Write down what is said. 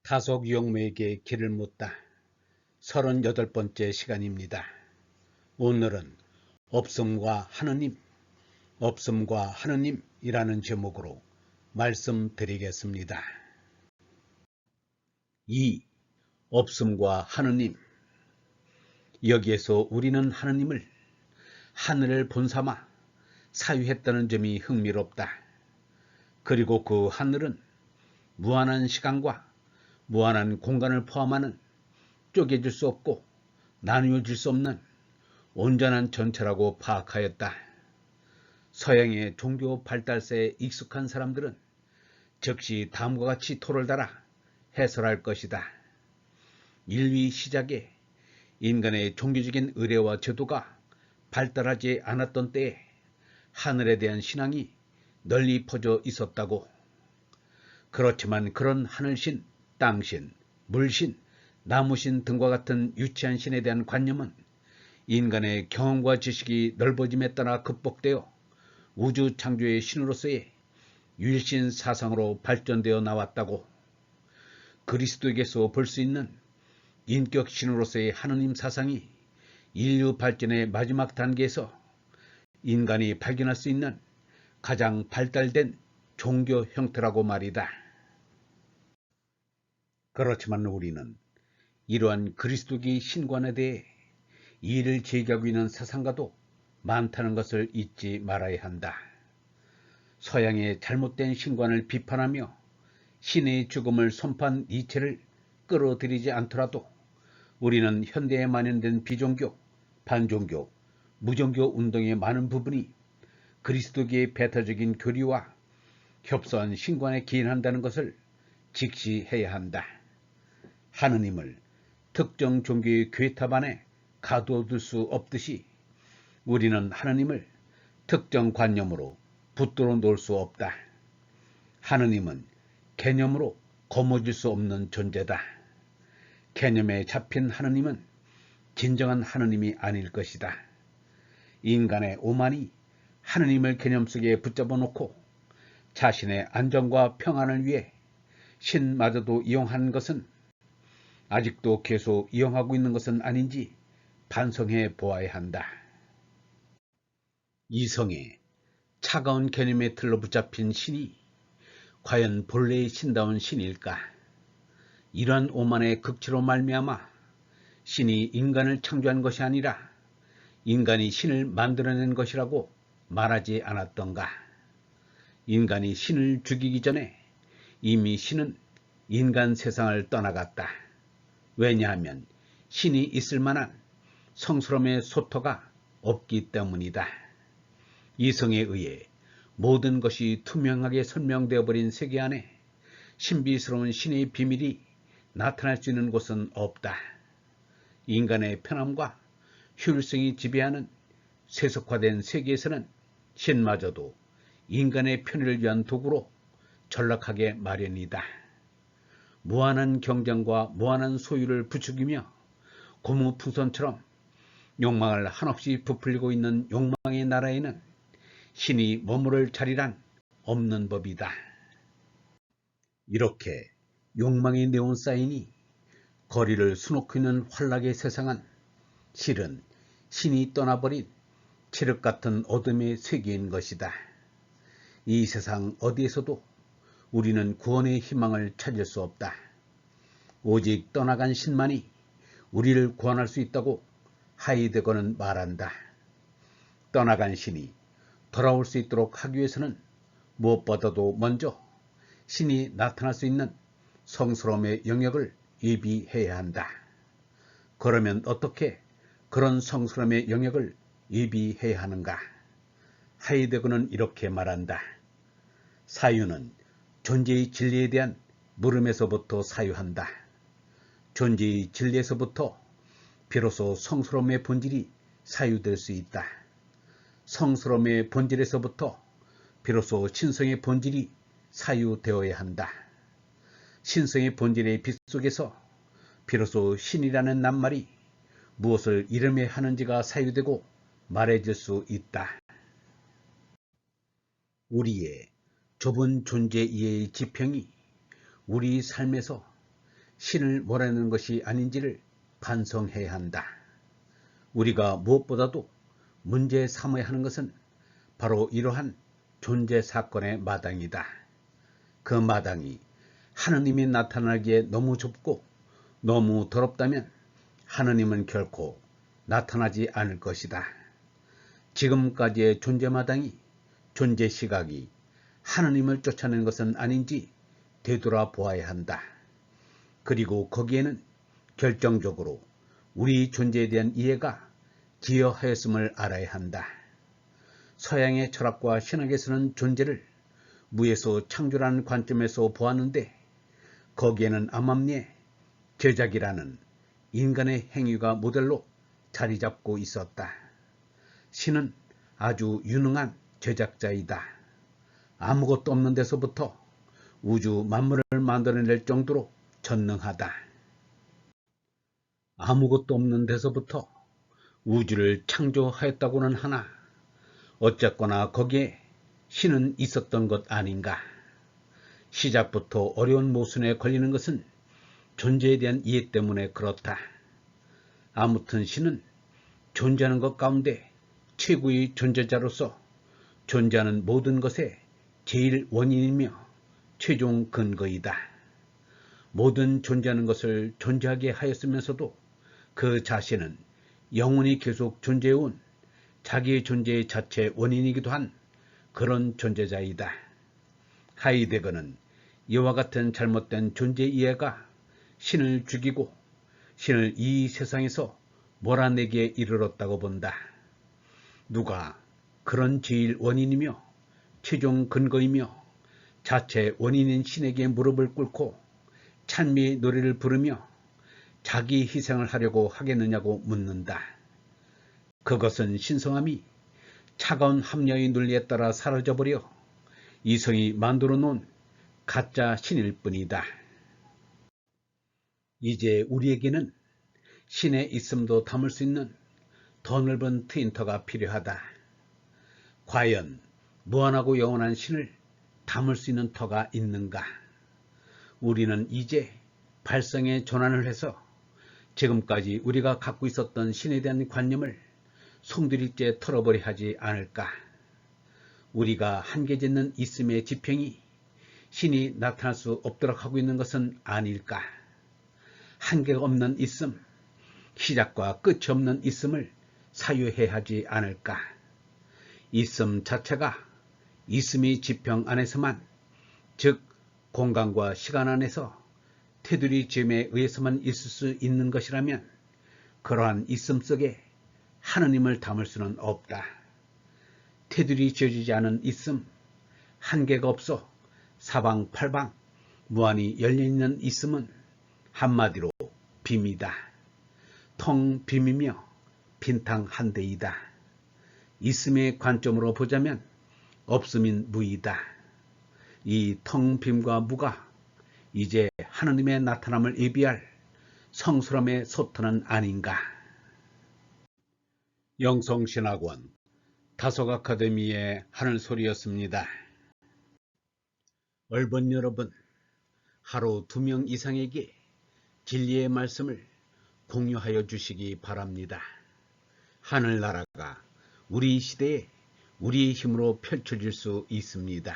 타석 용모에게 길을 묻다. 38번째 시간입니다. 오늘은 없음과 하느님이라는 제목으로 말씀드리겠습니다. 2. 없음과 하느님. 여기에서 우리는 하느님을 하늘을 본삼아 사유했다는 점이 흥미롭다. 그리고 그 하늘은 무한한 시간과 무한한 공간을 포함하는 쪼개질 수 없고 나누어질 수 없는 온전한 전체라고 파악하였다. 서양의 종교 발달세에 익숙한 사람들은 즉시 다음과 같이 토를 달아 해설할 것이다. 인류 시작에 인간의 종교적인 의례와 제도가 발달하지 않았던 때에 하늘에 대한 신앙이 널리 퍼져 있었다고. 그렇지만 그런 하늘신, 땅신, 물신, 나무신 등과 같은 유치한 신에 대한 관념은 인간의 경험과 지식이 넓어짐에 따라 극복되어 우주 창조의 신으로서의 유일신 사상으로 발전되어 나왔다고. 그리스도에게서 볼 수 있는 인격 신으로서의 하느님 사상이 인류 발전의 마지막 단계에서 인간이 발견할 수 있는 가장 발달된 종교 형태라고 말이다. 그렇지만 우리는 이러한 그리스도의 신관에 대해 이를 제기하고 있는 사상가도 많다는 것을 잊지 말아야 한다. 서양의 잘못된 신관을 비판하며 신의 죽음을 선포한 니체를 끌어들이지 않더라도 우리는 현대에 만연된 비종교, 반종교, 무종교 운동의 많은 부분이 그리스도계의 배타적인 교리와 협소한 신관에 기인한다는 것을 직시해야 한다. 하느님을 특정 종교의 괴탑 안에 가두어둘 수 없듯이 우리는 하느님을 특정 관념으로 붙들어 놓을 수 없다. 하느님은 개념으로 거머쥘 수 없는 존재다. 개념에 잡힌 하느님은 진정한 하느님이 아닐 것이다. 인간의 오만이 하느님을 개념 속에 붙잡아 놓고 자신의 안정과 평안을 위해 신마저도 이용한 것은 아직도 계속 이용하고 있는 것은 아닌지 반성해 보아야 한다. 이성의 차가운 개념에 틀로 붙잡힌 신이 과연 본래의 신다운 신일까? 이러한 오만의 극치로 말미암아 신이 인간을 창조한 것이 아니라 인간이 신을 만들어낸 것이라고 말하지 않았던가? 인간이 신을 죽이기 전에 이미 신은 인간 세상을 떠나갔다. 왜냐하면 신이 있을 만한 성스러움의 소토가 없기 때문이다. 이성에 의해 모든 것이 투명하게 설명되어 버린 세계 안에 신비스러운 신의 비밀이 나타날 수 있는 곳은 없다. 인간의 편함과 효율성이 지배하는 세속화된 세계에서는 신마저도 인간의 편의를 위한 도구로 전락하게 마련이다. 무한한 경쟁과 무한한 소유를 부추기며 고무풍선처럼 욕망을 한없이 부풀리고 있는 욕망의 나라에는 신이 머무를 자리란 없는 법이다. 이렇게 욕망의 네온 사인이 거리를 수놓고 있는 환락의 세상은 실은 신이 떠나버린 칠흑 같은 어둠의 세계인 것이다. 이 세상 어디에서도 우리는 구원의 희망을 찾을 수 없다. 오직 떠나간 신만이 우리를 구원할 수 있다고 하이데거는 말한다. 떠나간 신이 돌아올 수 있도록 하기 위해서는 무엇보다도 먼저 신이 나타날 수 있는 성스러움의 영역을 예비해야 한다. 그러면 어떻게 그런 성스러움의 영역을 예비해야 하는가? 하이데거는 이렇게 말한다. 사유는 존재의 진리에 대한 물음에서부터 사유한다. 존재의 진리에서부터 비로소 성스러움의 본질이 사유될 수 있다. 성스러움의 본질에서부터 비로소 신성의 본질이 사유되어야 한다. 신성의 본질의 빛 속에서 비로소 신이라는 낱말이 무엇을 이름해야 하는지가 사유되고 말해질 수 있다. 우리의 좁은 존재 이해의 지평이 우리 삶에서 신을 몰아내는 것이 아닌지를 반성해야 한다. 우리가 무엇보다도 문제 삼아야 하는 것은 바로 이러한 존재 사건의 마당이다. 그 마당이 하느님이 나타나기에 너무 좁고 너무 더럽다면 하느님은 결코 나타나지 않을 것이다. 지금까지의 존재 마당이, 존재 시각이 하느님을 쫓아내는 것은 아닌지 되돌아보아야 한다. 그리고 거기에는 결정적으로 우리 존재에 대한 이해가 기여하였음을 알아야 한다. 서양의 철학과 신학에서는 존재를 무에서 창조라는 관점에서 보았는데 거기에는 암암리에 제작이라는 인간의 행위가 모델로 자리 잡고 있었다. 신은 아주 유능한 제작자이다. 아무것도 없는 데서부터 우주 만물을 만들어낼 정도로 전능하다. 아무것도 없는 데서부터 우주를 창조하였다고는 하나 어쨌거나 거기에 신은 있었던 것 아닌가. 시작부터 어려운 모순에 걸리는 것은 존재에 대한 이해 때문에 그렇다. 아무튼 신은 존재하는 것 가운데 최고의 존재자로서 존재하는 모든 것의 제일 원인이며 최종 근거이다. 모든 존재하는 것을 존재하게 하였으면서도 그 자신은 영원히 계속 존재해온 자기의 존재의 자체 원인이기도 한 그런 존재자이다. 하이데거는 이와 같은 잘못된 존재 이해가 신을 죽이고 신을 이 세상에서 몰아내기에 이르렀다고 본다. 누가 그런 제일 원인이며 최종 근거이며 자체 원인인 신에게 무릎을 꿇고 찬미의 노래를 부르며 자기 희생을 하려고 하겠느냐고 묻는다. 그것은 신성함이 차가운 합리화의 논리에 따라 사라져버려 이성이 만들어 놓은 가짜 신일 뿐이다. 이제 우리에게는 신의 있음도 담을 수 있는 더 넓은 트윈터가 필요하다. 과연 무한하고 영원한 신을 담을 수 있는 터가 있는가? 우리는 이제 발성의 전환을 해서 지금까지 우리가 갖고 있었던 신에 대한 관념을 송두리째 털어버려 하지 않을까? 우리가 한계짓는 있음의 지평이 신이 나타날 수 없도록 하고 있는 것은 아닐까? 한계가 없는 있음, 시작과 끝이 없는 있음을 사유해야 하지 않을까? 있음 자체가 있음의 지평 안에서만, 즉 공간과 시간 안에서 테두리 지음에 의해서만 있을 수 있는 것이라면 그러한 있음 속에 하느님을 담을 수는 없다. 테두리 지어지지 않은 있음, 한계가 없어 사방팔방 무한히 열려있는 있음은 한마디로 빔이다. 텅 빔이며 빈탕 한대이다. 있음의 관점으로 보자면 없음인 무이다. 이 텅 빔과 무가 이제 하느님의 나타남을 예비할 성스러움의 소터는 아닌가. 영성신학원 다속아카데미의 하늘소리였습니다. 얼번 여러분, 하루 2명 이상에게 진리의 말씀을 공유하여 주시기 바랍니다. 하늘나라가 우리 시대에 우리의 힘으로 펼쳐질 수 있습니다.